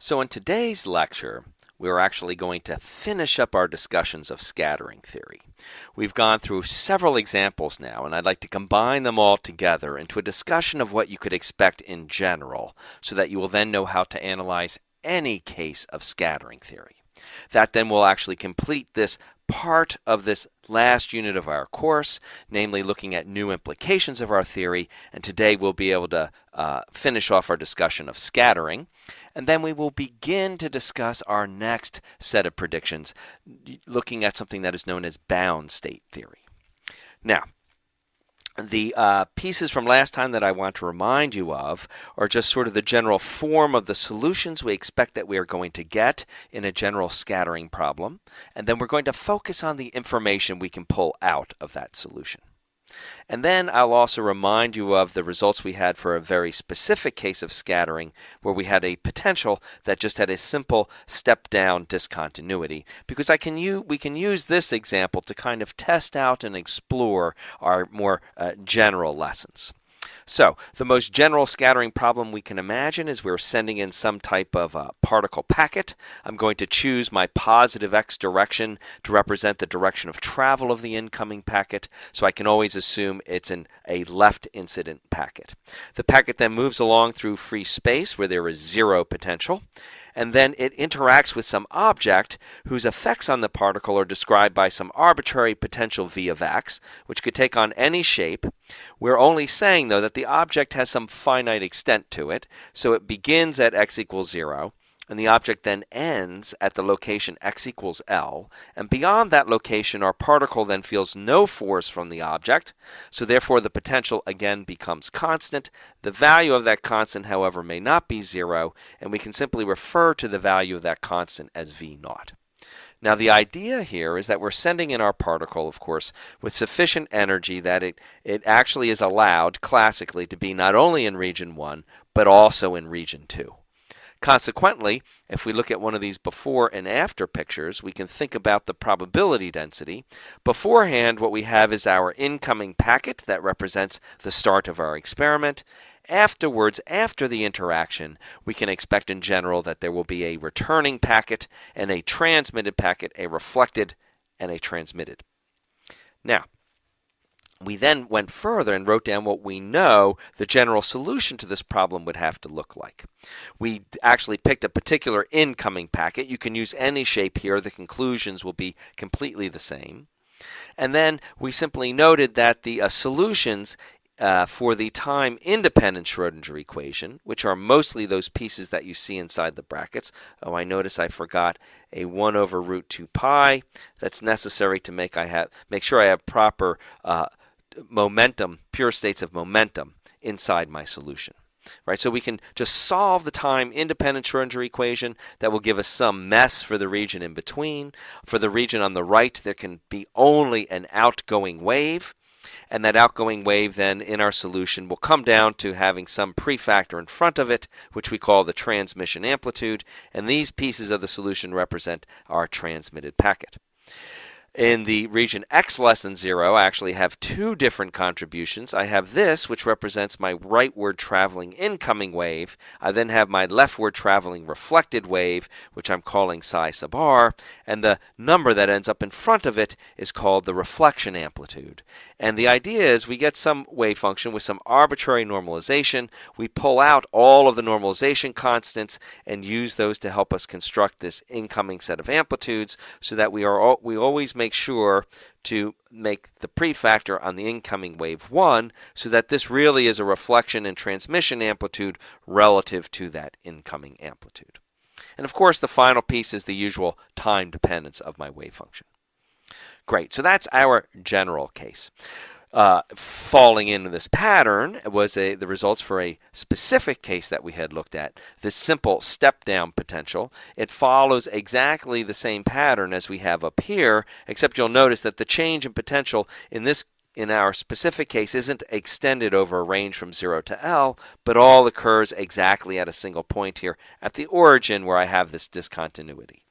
So in today's lecture, we're actually going to finish up our discussions of scattering theory. We've gone through several examples now, and I'd like to combine them all together into a discussion of what you could expect in general, so that you will then know how to analyze any case of scattering theory. That then will actually complete this part of this last unit of our course, namely looking at new implications of our theory, and today we'll be able to finish off our discussion of scattering, and then we will begin to discuss our next set of predictions, looking at something that is known as bound state theory. Now, the pieces from last time that I want to remind you of are just sort of the general form of the solutions we expect that we are going to get in a general scattering problem, and then we're going to focus on the information we can pull out of that solution. And then I'll also remind you of the results we had for a very specific case of scattering where we had a potential that just had a simple step-down discontinuity, because we can use this example to kind of test out and explore our more general lessons. So the most general scattering problem we can imagine is we're sending in some type of particle packet. I'm going to choose my positive x direction to represent the direction of travel of the incoming packet, so I can always assume it's in a left incident packet. The packet then moves along through free space where there is zero potential, and then it interacts with some object whose effects on the particle are described by some arbitrary potential v of x, which could take on any shape. We're only saying, though, that the object has some finite extent to it, so it begins at x equals 0, and the object then ends at the location x equals L, and beyond that location our particle then feels no force from the object, so therefore the potential again becomes constant. The value of that constant, however, may not be 0, and we can simply refer to the value of that constant as v naught. Now the idea here is that we're sending in our particle, of course, with sufficient energy that it actually is allowed classically to be not only in region 1, but also in region 2. Consequently, if we look at one of these before and after pictures, we can think about the probability density. Beforehand, what we have is our incoming packet that represents the start of our experiment. Afterwards, after the interaction, we can expect in general that there will be a returning packet and a transmitted packet, a reflected and a transmitted. Now, we then went further and wrote down what we know the general solution to this problem would have to look like. We actually picked a particular incoming packet. You can use any shape here. The conclusions will be completely the same. And then we simply noted that the solutions for the time-independent Schrodinger equation, which are mostly those pieces that you see inside the brackets. Oh, I notice I forgot a 1 over root 2 pi. That's necessary to make sure I have proper momentum, pure states of momentum inside my solution. Right, so we can just solve the time-independent Schrodinger equation. That will give us some mess for the region in between. For the region on the right, there can be only an outgoing wave. And that outgoing wave then in our solution will come down to having some prefactor in front of it, which we call the transmission amplitude. And these pieces of the solution represent our transmitted packet. In the region x less than 0, I actually have two different contributions. I have this, which represents my rightward traveling incoming wave. I then have my leftward traveling reflected wave, which I'm calling psi sub r, and the number that ends up in front of it is called the reflection amplitude. And the idea is we get some wave function with some arbitrary normalization. We pull out all of the normalization constants and use those to help us construct this incoming set of amplitudes, so that we always make sure to make the prefactor on the incoming wave 1, so that this really is a reflection and transmission amplitude relative to that incoming amplitude. And of course, the final piece is the usual time dependence of my wave function. Great, so that's our general case. Falling into this pattern was the results for a specific case that we had looked at, this simple step-down potential. It follows exactly the same pattern as we have up here, except you'll notice that the change in potential in our specific case isn't extended over a range from 0 to L, but all occurs exactly at a single point here at the origin where I have this discontinuity.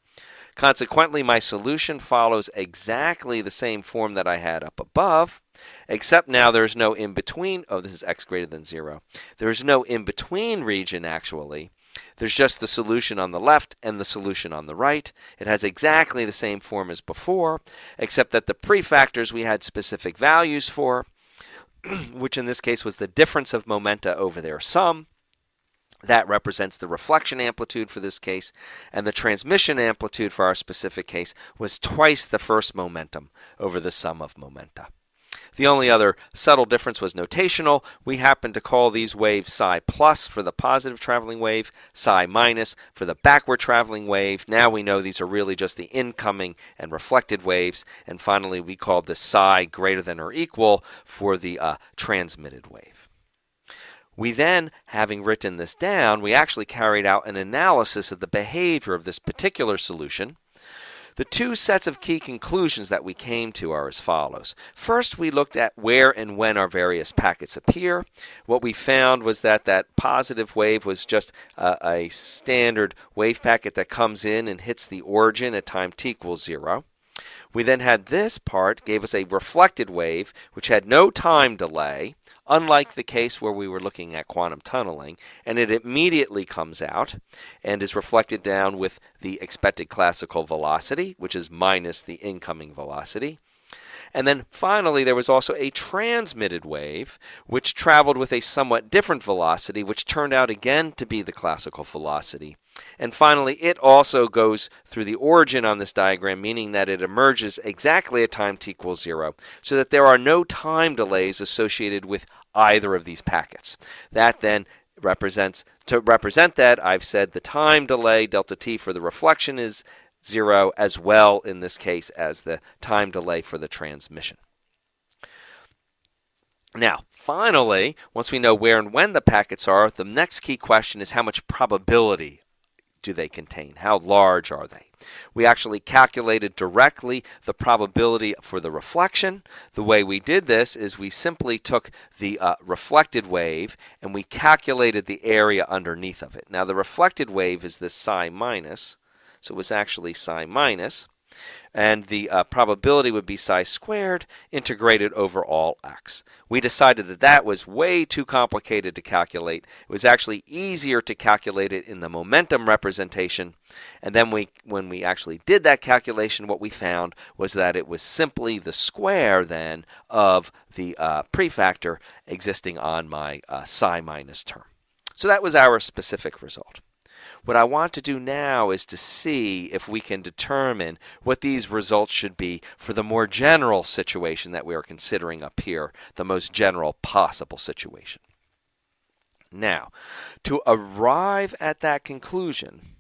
Consequently, my solution follows exactly the same form that I had up above, except now there's no in-between. Oh, this is x greater than 0. There's no in-between region, actually. There's just the solution on the left and the solution on the right. It has exactly the same form as before, except that the prefactors we had specific values for, which in this case was the difference of momenta over their sum. That represents the reflection amplitude for this case, and the transmission amplitude for our specific case was twice the first momentum over the sum of momenta. The only other subtle difference was notational. We happen to call these waves psi plus for the positive traveling wave, psi minus for the backward traveling wave. Now we know these are really just the incoming and reflected waves. And finally, we called this psi greater than or equal for the transmitted wave. We then, having written this down, we actually carried out an analysis of the behavior of this particular solution. The two sets of key conclusions that we came to are as follows. First, we looked at where and when our various packets appear. What we found was that that positive wave was just a standard wave packet that comes in and hits the origin at time t equals 0. We then had this part, gave us a reflected wave, which had no time delay, unlike the case where we were looking at quantum tunneling, and it immediately comes out and is reflected down with the expected classical velocity, which is minus the incoming velocity. And then finally, there was also a transmitted wave, which traveled with a somewhat different velocity, which turned out again to be the classical velocity. And finally, it also goes through the origin on this diagram, meaning that it emerges exactly at time t equals 0, so that there are no time delays associated with either of these packets. That then represents, to represent that, I've said the time delay, delta t, for the reflection is 0, as well in this case as the time delay for the transmission. Now, finally, once we know where and when the packets are, the next key question is how much probability do they contain? How large are they? We actually calculated directly the probability for the reflection. The way we did this is we simply took the reflected wave and we calculated the area underneath of it. Now, the reflected wave is this psi minus, so it was actually psi minus, and the probability would be psi squared integrated over all x. We decided that that was way too complicated to calculate. It was actually easier to calculate it in the momentum representation, and then when we actually did that calculation, what we found was that it was simply the square then of the prefactor existing on my psi minus term. So that was our specific result. What I want to do now is to see if we can determine what these results should be for the more general situation that we are considering up here, the most general possible situation. Now, to arrive at that conclusion,